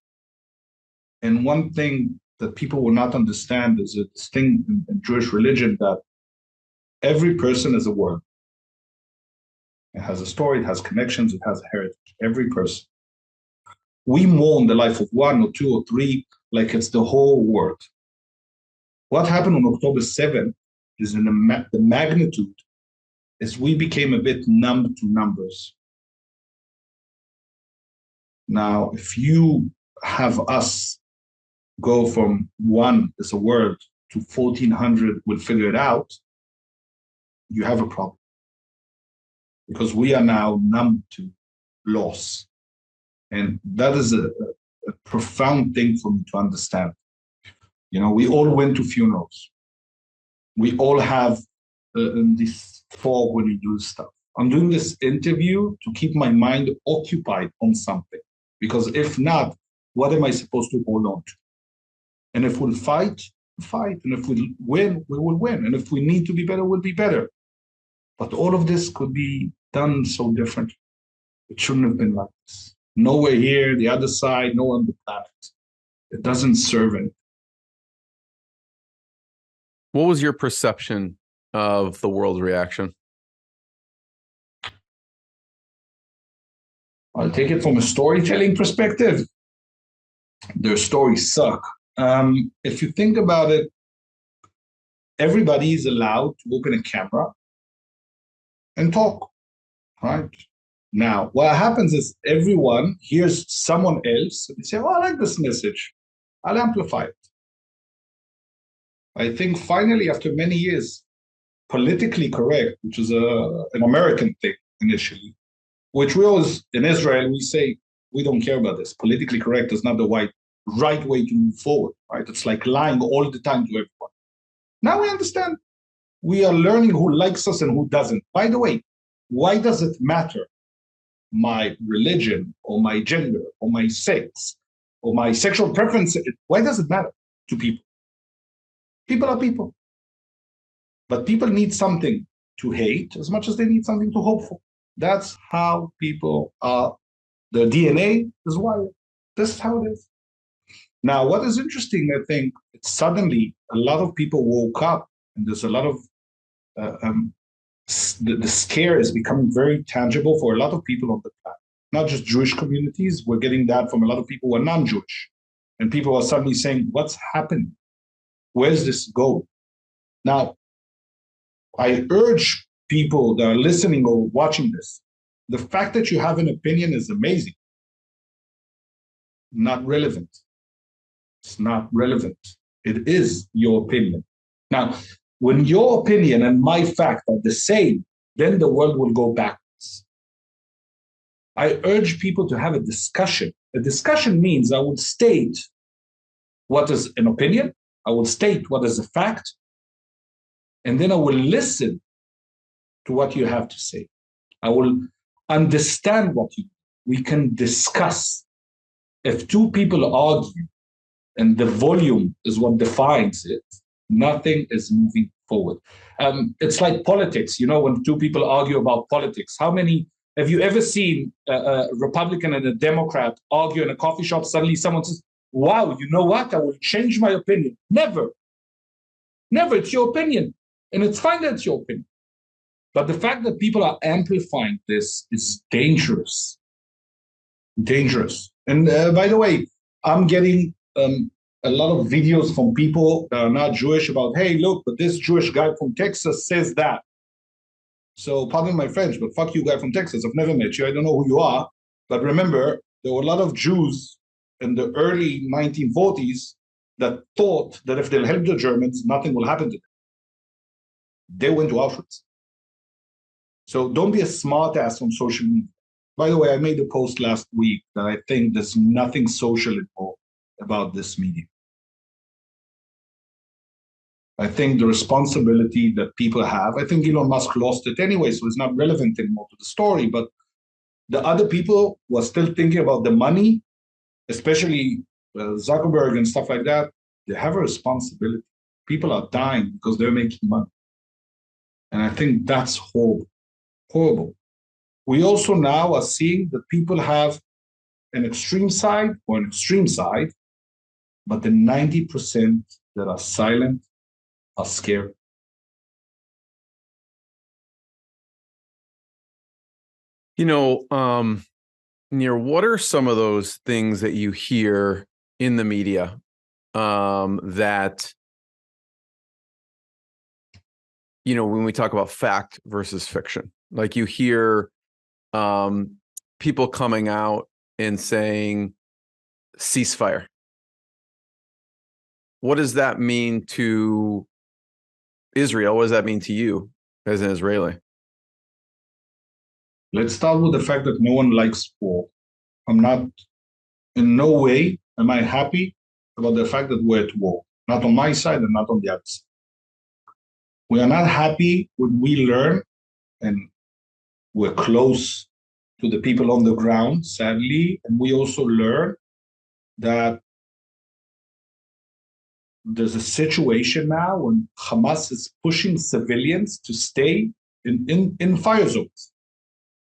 And one thing that people will not understand is this thing in Jewish religion that every person is a world. It has a story, it has connections, it has a heritage, every person. We mourn the life of 1 or 2 or 3 like it's the whole world. What happened on October 7th is in the magnitude is we became a bit numb to numbers. Now, if you have us go from 1 as a word to 1,400, we'll figure it out, you have a problem. Because we are now numb to loss. And that is a profound thing for me to understand. We all went to funerals. We all have this fog when we do stuff. I'm doing this interview to keep my mind occupied on something. Because if not, what am I supposed to hold on to? And if we'll fight, fight. And if we'll win, we will win. And if we need to be better, we'll be better. But all of this could be done so different. It shouldn't have been like this. Nowhere here, the other side, nowhere on the planet. It doesn't serve it. What was your perception of the world's reaction? I'll take it from a storytelling perspective. Their stories suck. If you think about it, everybody is allowed to open a camera and talk, right? Now, what happens is everyone hears someone else and they say, oh, I like this message. I'll amplify it. I think finally, after many years, politically correct, which is an American thing initially, which we always, in Israel, we say, we don't care about this. Politically correct is not the right way to move forward, right? It's like lying all the time to everyone. Now we understand. We are learning who likes us and who doesn't. By the way, why does it matter my religion or my gender or my sex or my sexual preference? Why does it matter to people? People are people. But people need something to hate as much as they need something to hope for. That's how people are. The DNA is wired. This is how it is. Now, what is interesting, I think, it's suddenly a lot of people woke up, and there's a lot of the scare is becoming very tangible for a lot of people on the planet. Not just Jewish communities. We're getting that from a lot of people who are non-Jewish. And people are suddenly saying, what's happening? Where's this going? Now, I urge people that are listening or watching this, the fact that you have an opinion is amazing. Not relevant. It's not relevant. It is your opinion. Now, when your opinion and my fact are the same, then the world will go backwards. I urge people to have a discussion. A discussion means I will state what is an opinion, I will state what is a fact, and then I will listen to what you have to say. I will understand we can discuss. If two people argue and the volume is what defines it, nothing is moving forward. It's like politics, when two people argue about politics. Have you ever seen a Republican and a Democrat argue in a coffee shop? Suddenly someone says, wow, you know what? I will change my opinion. Never. Never. It's your opinion. And it's fine that it's your opinion. But the fact that people are amplifying this is dangerous. Dangerous. And by the way, I'm getting a lot of videos from people that are not Jewish about, hey, look, but this Jewish guy from Texas says that. So pardon my French, but fuck you, guy from Texas. I've never met you. I don't know who you are. But remember, there were a lot of Jews in the early 1940s that thought that if they'll help the Germans, nothing will happen to them. They went to Auschwitz. So don't be a smart ass on social media. By the way, I made a post last week that I think there's nothing social involved about this medium. I think the responsibility that people have, I think Elon Musk lost it anyway, so it's not relevant anymore to the story, but the other people who are still thinking about the money, especially Zuckerberg and stuff like that, they have a responsibility. People are dying because they're making money. And I think that's horrible, horrible. We also now are seeing that people have an extreme side or an extreme side, but the 90% that are silent are scared. Nir, what are some of those things that you hear in the media that, when we talk about fact versus fiction, like you hear people coming out and saying ceasefire? What does that mean to Israel? What does that mean to you as an Israeli? Let's start with the fact that no one likes war. I'm not, in no way am I happy about the fact that we're at war. Not on my side and not on the other side. We are not happy when we learn, and we're close to the people on the ground, sadly, and we also learn that there's a situation now when Hamas is pushing civilians to stay in fire zones,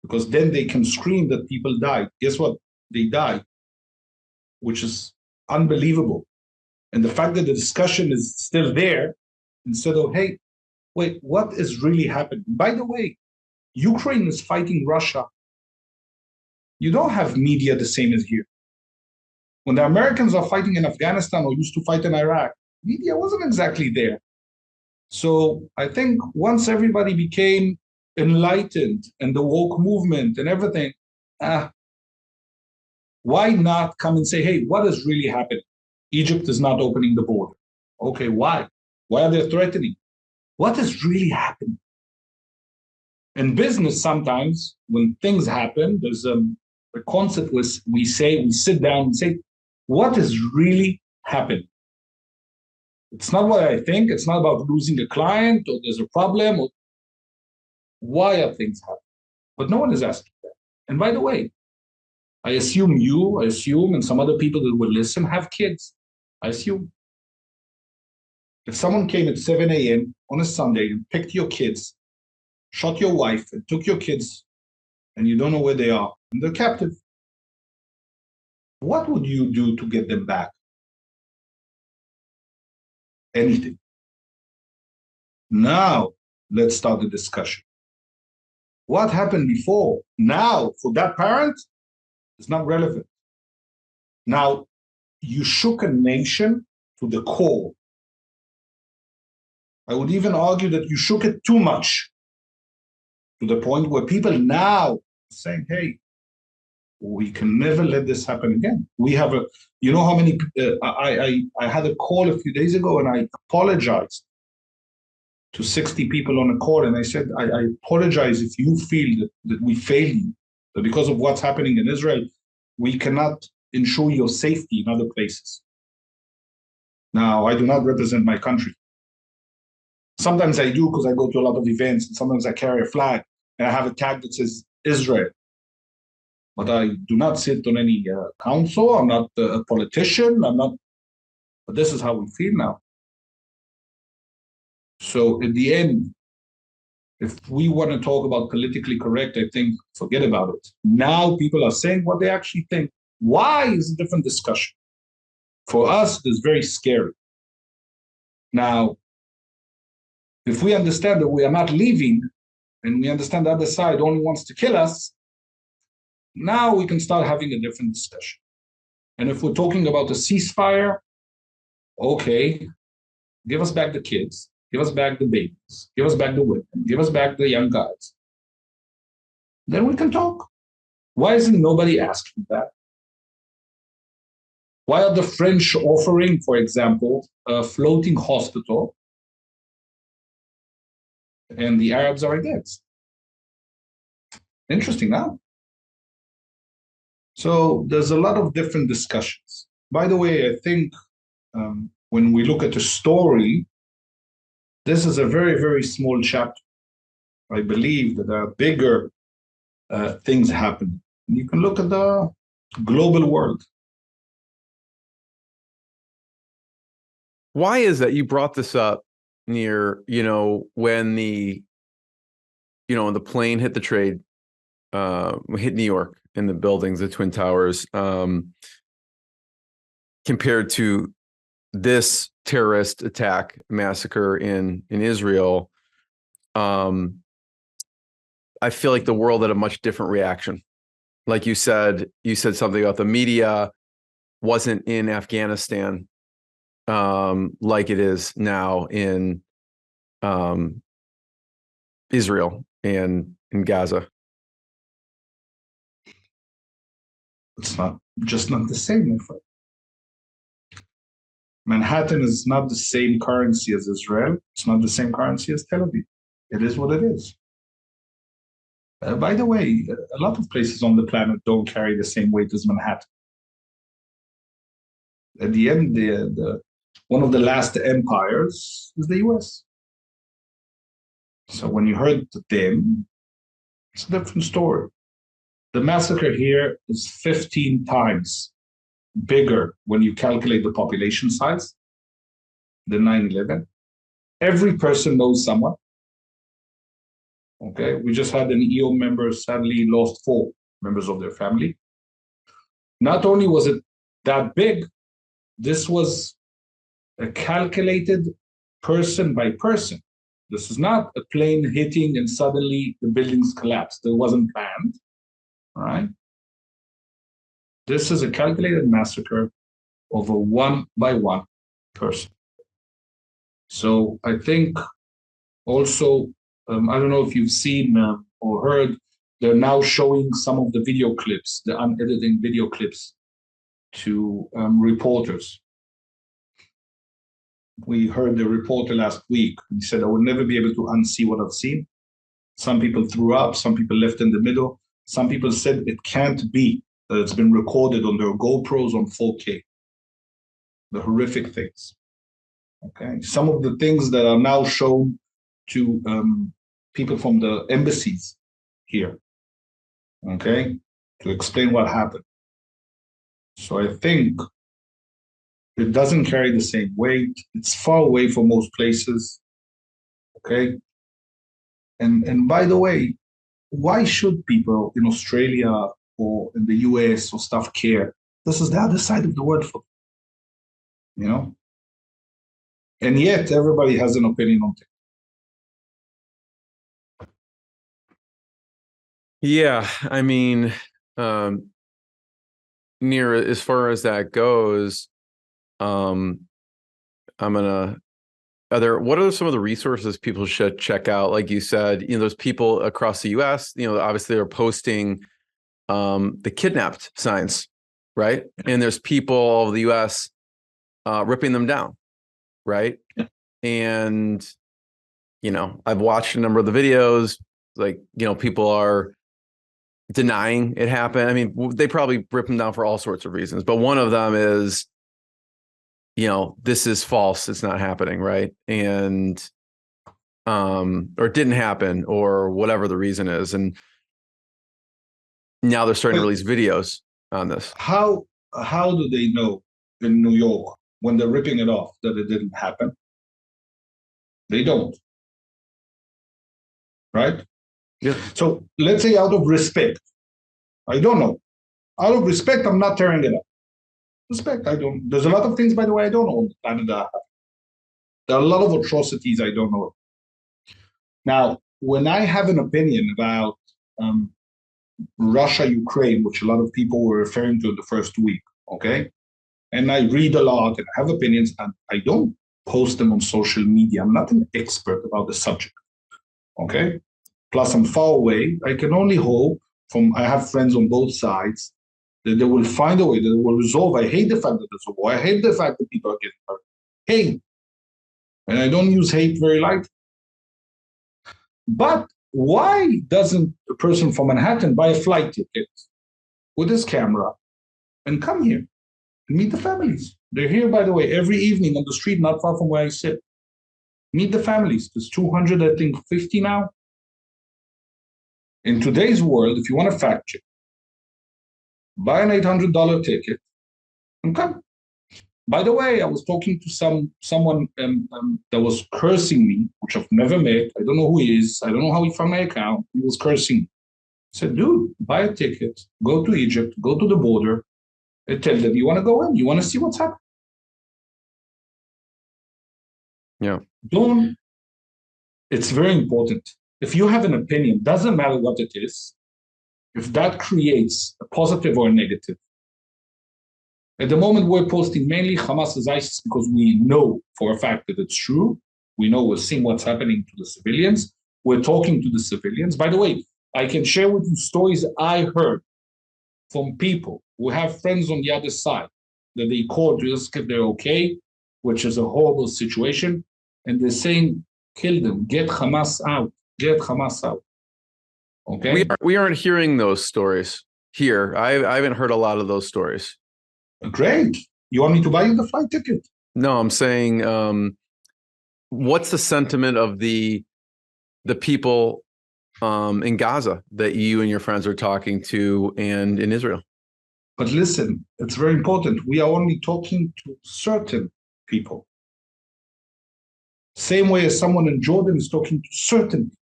because then they can scream that people died. Guess what? They died, which is unbelievable. And the fact that the discussion is still there, instead of, hey, wait, what is really happening? By the way, Ukraine is fighting Russia. You don't have media the same as here. When the Americans are fighting in Afghanistan or used to fight in Iraq, media wasn't exactly there. So I think once everybody became enlightened and the woke movement and everything, why not come and say, hey, what is really happening? Egypt is not opening the border. Okay, why? Why are they threatening? What is really happening? In business, sometimes when things happen, there's a concept where we sit down and say, what is really happening? It's not what I think. It's not about losing a client or there's a problem. Or why are things happening? But no one is asking that. And by the way, I assume and some other people that will listen have kids. I assume. If someone came at 7 a.m. on a Sunday and picked your kids, shot your wife, and took your kids, and you don't know where they are, and they're captive, what would you do to get them back? Anything. Now, let's start the discussion. What happened before? Now, for that parent, it's not relevant. Now, you shook a nation to the core. I would even argue that you shook it too much, to the point where people now are saying, hey, we can never let this happen again. We have you know how many, I had a call a few days ago and I apologized to 60 people on a call. And I said, I apologize if you feel that we failed you, that because of what's happening in Israel, we cannot ensure your safety in other places. Now, I do not represent my country. Sometimes I do because I go to a lot of events, and sometimes I carry a flag and I have a tag that says Israel. But I do not sit on any council. I'm not a politician. But this is how we feel now. So in the end, if we want to talk about politically correct, I think forget about it. Now people are saying what they actually think. Why is a different discussion. For us, it's very scary. Now, if we understand that we are not leaving, and we understand the other side only wants to kill us, now we can start having a different discussion. And if we're talking about a ceasefire, okay, give us back the kids, give us back the babies, give us back the women, give us back the young guys. Then we can talk. Why isn't nobody asking that? Why are the French offering, for example, a floating hospital and the Arabs are against? Interesting, huh? So there's a lot of different discussions. By the way, I think when we look at the story, this is a very, very small chapter. I believe that there are bigger things happening. You can look at the global world. Why is that? You brought this up near, when the plane hit the trade, hit New York and the buildings, the Twin Towers, compared to this terrorist attack massacre in Israel. I feel like the world had a much different reaction. Like you said something about the media wasn't in Afghanistan like it is now in Israel and in Gaza. It's not the same, my friend. Manhattan is not the same currency as Israel. It's not the same currency as Tel Aviv. It is what it is. By the way, a lot of places on the planet don't carry the same weight as Manhattan. At the end, one of the last empires is the US. So when you heard them, it's a different story. The massacre here is 15 times bigger when you calculate the population size than 9/11. Every person knows someone. Okay, we just had an EO member sadly lost 4 members of their family. Not only was it that big, this was a calculated person by person. This is not a plane hitting and suddenly the buildings collapsed. It wasn't planned, all right? This is a calculated massacre of a one-by-one person. So I think also I don't know if you've seen or heard, they're now showing some of the video clips, the unedited video clips to reporters. We heard the reporter last week. He said, I will never be able to unsee what I've seen. Some people threw up, some people left in the middle. Some people said it can't be that it's been recorded on their GoPros on 4K. The horrific things. Okay, some of the things that are now shown to people from the embassies here. Okay, to explain what happened. So I think it doesn't carry the same weight. It's far away from most places. Okay, and by the way, why should people in Australia or in the US or stuff care? This is the other side of the world for them, you know? And yet everybody has an opinion on it. Yeah, I mean, Nir, as far as that goes, what are some of the resources people should check out? Like you said, there's people across the US, obviously they're posting the kidnapped signs, right? And there's people all over the US ripping them down, right? Yeah. And, I've watched a number of the videos, like, people are denying it happened. I mean, they probably rip them down for all sorts of reasons, but one of them is, this is false. It's not happening. Right. And, or it didn't happen or whatever the reason is. And now they're starting to release videos on this. How do they know in New York when they're ripping it off that it didn't happen? They don't. Right? Yeah. So let's say out of respect, I don't know. Out of respect, I'm not tearing it up. Respect, I don't. There's a lot of things, by the way, I don't know on the planet that happen. There are a lot of atrocities I don't know. Now, when I have an opinion about Russia, Ukraine, which a lot of people were referring to in the first week, okay? And I read a lot and I have opinions, and I don't post them on social media. I'm not an expert about the subject, okay? Plus, I'm far away. I can only hope I have friends on both sides that they will find a way, that they will resolve. I hate the fact that there's a war. I hate the fact that people are getting hurt. Hate. And I don't use hate very lightly. But why doesn't a person from Manhattan buy a flight ticket with his camera and come here and meet the families? They're here, by the way, every evening on the street, not far from where I sit. Meet the families. There's 250 now. In today's world, if you want to fact check, buy an $800 ticket and come. By the way, I was talking to someone that was cursing me, which I've never met. I don't know who he is. I don't know how he found my account. He was cursing me. I said, dude, buy a ticket, go to Egypt, go to the border, and tell them you want to go in. You want to see what's happening. Yeah. It's very important. If you have an opinion, doesn't matter what it is, if that creates a positive or a negative. At the moment, we're posting mainly Hamas is ISIS because we know for a fact that it's true. We know we're seeing what's happening to the civilians. We're talking to the civilians. By the way, I can share with you stories I heard from people who have friends on the other side that they called to ask if they're okay, which is a horrible situation. And they're saying, kill them, get Hamas out, get Hamas out. Okay? We aren't hearing those stories here. I haven't heard a lot of those stories. Great. You want me to buy you the flight ticket? No, I'm saying, what's the sentiment of the people in Gaza that you and your friends are talking to and in Israel? But listen, it's very important. We are only talking to certain people. Same way as someone in Jordan is talking to certain people.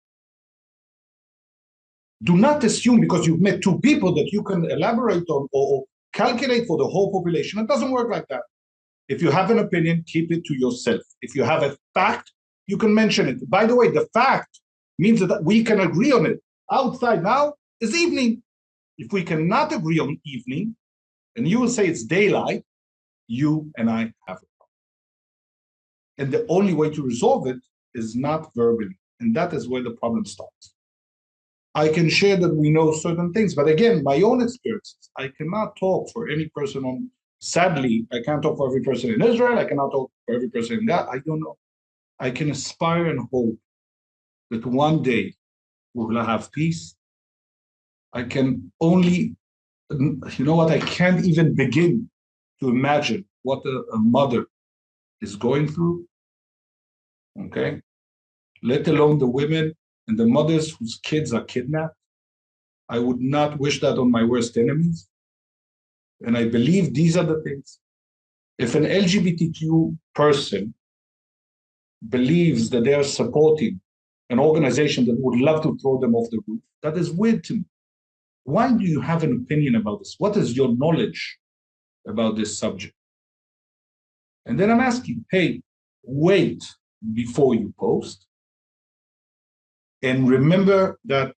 Do not assume because you've met two people that you can elaborate on or calculate for the whole population. It doesn't work like that. If you have an opinion, keep it to yourself. If you have a fact, you can mention it. By the way, the fact means that we can agree on it. Outside now is evening. If we cannot agree on evening, and you will say it's daylight, you and I have a problem. And the only way to resolve it is not verbally. And that is where the problem starts. I can share that we know certain things, but again, my own experiences, I cannot talk for any person on, sadly, I can't talk for every person in Israel. I cannot talk for every person in God. I don't know. I can aspire and hope that one day we will have peace. I can only, you know what, I can't even begin to imagine what a mother is going through, okay? Let alone the women and the mothers whose kids are kidnapped. I would not wish that on my worst enemies. And I believe these are the things. If an LGBTQ person believes that they are supporting an organization that would love to throw them off the roof, that is weird to me. Why do you have an opinion about this? What is your knowledge about this subject? And then I'm asking, hey, wait before you post. And remember that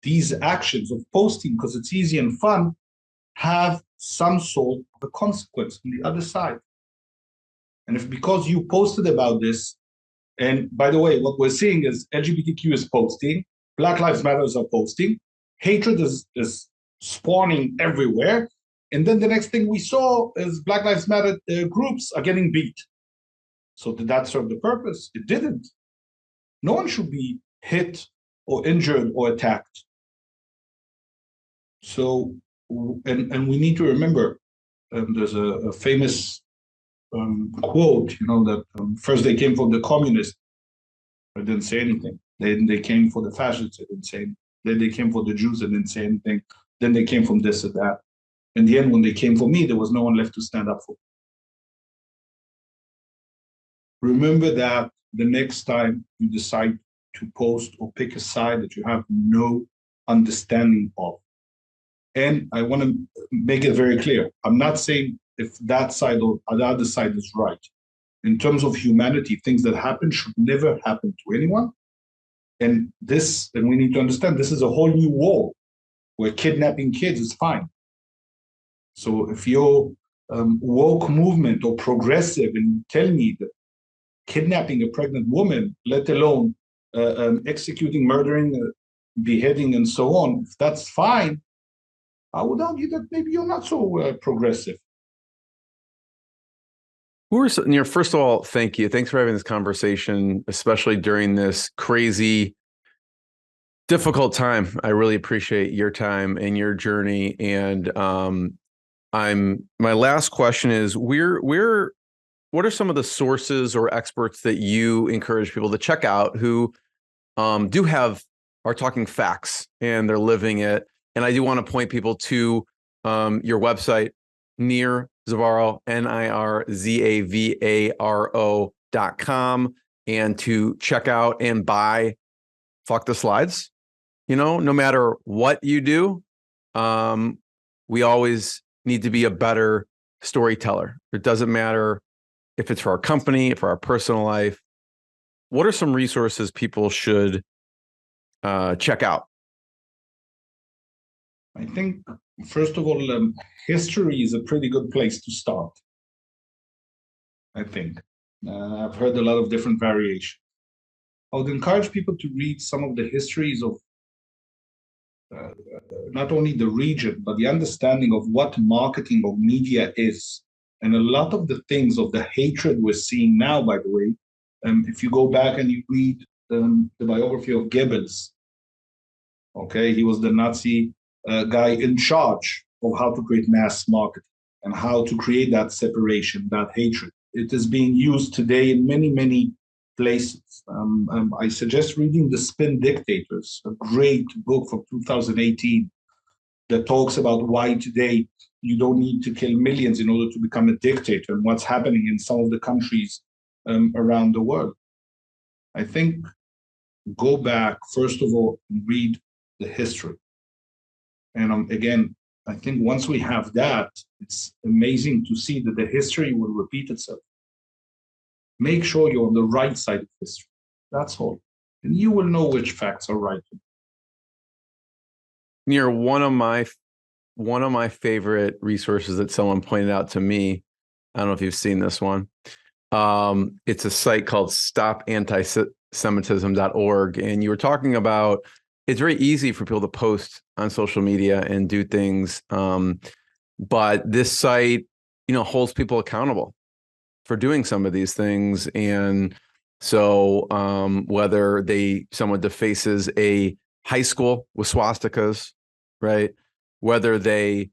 these actions of posting, because it's easy and fun, have some sort of a consequence on the other side. And if because you posted about this, and by the way, what we're seeing is LGBTQ is posting, Black Lives Matter are posting, hatred is spawning everywhere. And then the next thing we saw is Black Lives Matter groups are getting beat. So did that serve the purpose? It didn't. No one should be hit or injured or attacked. So, and we need to remember, there's a famous quote, you know, that first they came for the communists, they didn't say anything. Then they came for the fascists, they didn't say anything. Then they came for the Jews, they didn't say anything. Then they came from this or that. In the end, when they came for me, there was no one left to stand up for. Remember that the next time you decide to post or pick a side that you have no understanding of. And I want to make it very clear. I'm not saying if that side or the other side is right. In terms of humanity, things that happen should never happen to anyone. And we need to understand, this is a whole new war where kidnapping kids is fine. So if you're woke movement or progressive and you tell me that kidnapping a pregnant woman, let alone executing, murdering, beheading, and so on, if that's fine, I would argue that maybe you're not so progressive. Nir, first of all, thank you. Thanks for having this conversation, especially during this crazy, difficult time. I really appreciate your time and your journey. And my last question is, what are some of the sources or experts that you encourage people to check out who are talking facts and they're living it? And I do want to point people to your website, Nir Zavaro, NIRZAVARO.com, and to check out and buy Fuck the Slides. You know, no matter what you do, we always need to be a better storyteller. It doesn't matter if it's for our company, for our personal life. What are some resources people should check out? I think, first of all, history is a pretty good place to start. I think. I've heard a lot of different variations. I would encourage people to read some of the histories of not only the region, but the understanding of what marketing or media is. And a lot of the things of the hatred we're seeing now, by the way, if you go back and you read the biography of Goebbels, okay, he was the Nazi guy in charge of how to create mass marketing and how to create that separation, that hatred. It is being used today in many, many places. I suggest reading The Spin Dictators, a great book from 2018 that talks about why today you don't need to kill millions in order to become a dictator and what's happening in some of the countries around the world. I think go back, first of all, and read the history. And again, I think once we have that, it's amazing to see that the history will repeat itself. Make sure you're on the right side of history. That's all. And you will know which facts are right. Nir, one of my favorite resources that someone pointed out to me, I don't know if you've seen this one. It's a site called antisemitism.org, and you were talking about it's very easy for people to post on social media and do things, but this site, holds people accountable for doing some of these things. And so whether someone defaces a high school with swastikas, right? Whether there's,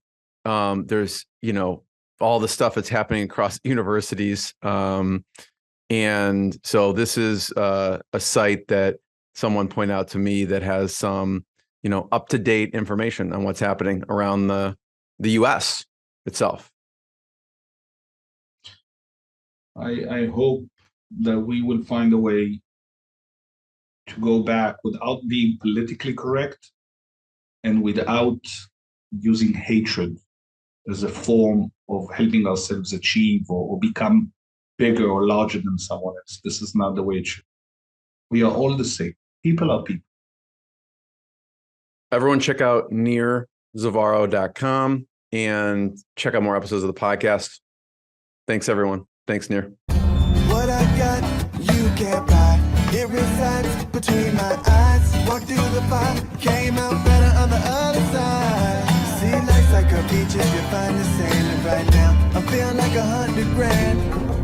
all the stuff that's happening across universities. And so this is a site that someone pointed out to me that has some, up-to-date information on what's happening around the U.S. itself. I hope that we will find a way to go back without being politically correct and without using hatred as a form of helping ourselves achieve or become bigger or larger than someone else. This is not the way it should. We are all the same. People are people. Everyone check out nirzavaro.com and check out more episodes of the podcast. Thanks, everyone. Thanks, Nir. What I got, you can't buy. It resides between my eyes. Walked through the fire, came out better on the other side. See, life's like a beach if you find the sand. And right now, I feel like $100 grand.